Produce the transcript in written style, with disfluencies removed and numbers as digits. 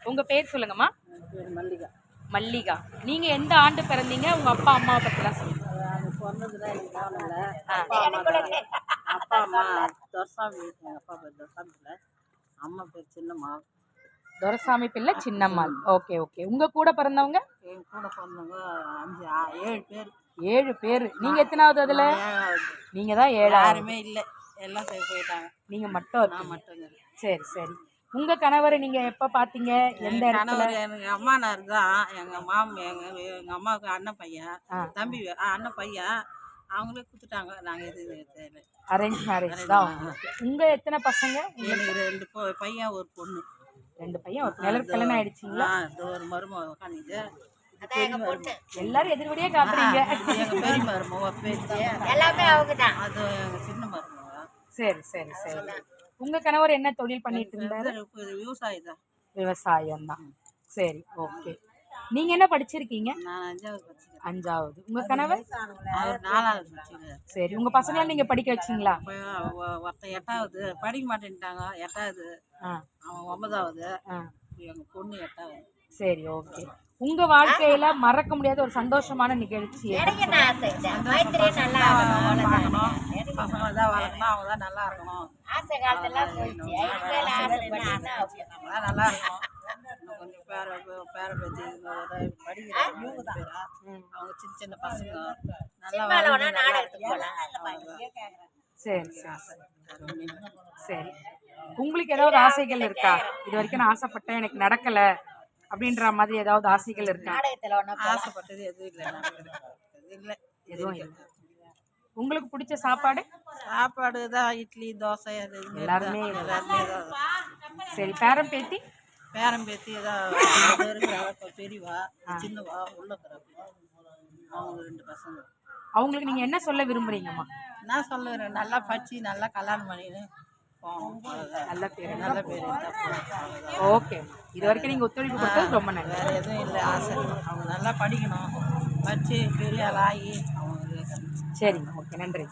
உங்கள் பேர் சொல்லுங்கம்மா. மல்லிகா. மல்லிகா. நீங்கள் எந்த ஆண்டு பிறந்தீங்க? உங்கள் அப்பா அம்மாவை பற்றிலாம் சொல்லுங்கள். பிறந்ததுதான் எனக்கு ஞாபகம் இல்லை. அப்பா அம்மா துரசாமி. எங்கள் அப்பா பேர் துரசாமி பிள்ளை, அம்மா பேர் சின்னம்மா. துரசாமி பிள்ளை சின்னம்மாள். Okay okay. உங்கள் கூட பிறந்தவங்க? என் கூட பிறந்தவங்க 7 பேர். 7 பேர். நீங்கள் எத்தனாவது அதில்? 7வது. நீங்கள் தான் 7வது. யாருமே இல்லை, எல்லாம் சரி போயிட்டாங்க. நீங்கள் மட்டும்? நான் மட்டும். சரி சரி. உங்கள் கணவரை நீங்கள் எப்போ பார்த்தீங்க? எந்த இடத்துல? எனக்கு அம்மானார் தான். எங்கள் எங்கள் அம்மாவுக்கு அண்ணன் பையன், தம்பி அண்ணன் பையன். அவங்களே கொடுத்துட்டாங்க. நாங்கள் எது அரேஞ்ச் மேரேஜ் தான். உங்கள் எத்தனை பசங்க? எனக்கு 2 பையன், ஒரு பொண்ணு. 2 பையன், ஒரு எல்லாரும் கல்யாணம் ஆயிடுச்சிங்களா? ஒரு மருமக உட்காந்துது. எல்லாரும் எதிர்படியே காட்டுறீங்க. எங்க பெரிய மருமக பேச்சு எல்லாமே அவங்க தான். அது எங்க சின்ன மருமக. சரி சரி சரி. உங்க கணவர் என்ன தொழில் பண்ணிட்டு இருந்தாரு? விவசாயம் தான். விவசாயம் தான். சரி ஓகே. நீங்க என்ன படிச்சிருக்கீங்க? நான் 5வது படிச்சிருக்கேன். 5வது. உங்க கணவர்? அவர் 4வது படிச்சிருக்காரு. சரி. உங்க பசங்களை நீங்க படிக்க வச்சீங்களா? ஒருத்தன் 8வது படிக்க மாட்டேன்ட்டாங்க. 8வது. அவன் 9வது. எங்க பொண்ணு 8வது. சரி ஓகே. உங்க வாழ்க்கையில மறக்க முடியாத ஒரு சந்தோஷமான நிகழ்ச்சி? பசங்க தான் வளர்க்கணும், அவங்க தான் நல்லா இருக்கணும். நல்லா இருக்கணும். இன்னும் கொஞ்சம் பேர பேத்தி படிக்கிறாங்க. அவங்க சின்ன சின்ன பசங்க நல்லா. சரி சரி. உங்களுக்கு ஏதாவது ஆசைகள் இருக்கா? இது வரைக்கும் நான் ஆசைப்பட்டேன், எனக்கு நடக்கல அப்படின்ற மாதிரி ஏதாவது ஆசைகள் இருக்கா? ஆசைப்பட்டது எதுவும் இல்லை. எதுவும் இல்லை. உங்களுக்கு பிடிச்ச சாப்பாடு? சாப்பாடு தான் இட்லி, தோசை. அது எல்லாருமே தான். சரி. பேரம் பேத்தி? பேரம் பேத்தி ஏதாவது பெரியவா, சின்னவா உள்ள அவங்க 2 பசங்க. அவங்களுக்கு நீங்க என்ன சொல்ல விரும்புறீங்கம்மா? நான் சொல்லுறேன், நல்லா படிச்சு நல்லா கல்யாணம் பண்ணின்னு நல்ல பேர். ஓகே. இது வரைக்கும் நீங்கள் ஒத்துழைப்பு கொடுத்தது ரொம்ப நன்றி. வேறு எதுவும் இல்லை. ஆசை அவங்க நல்லா படிக்கணும், படித்து பெரிய ஆள் ஆகி அவங்க. சரிங்க. ஓகே, நன்றி.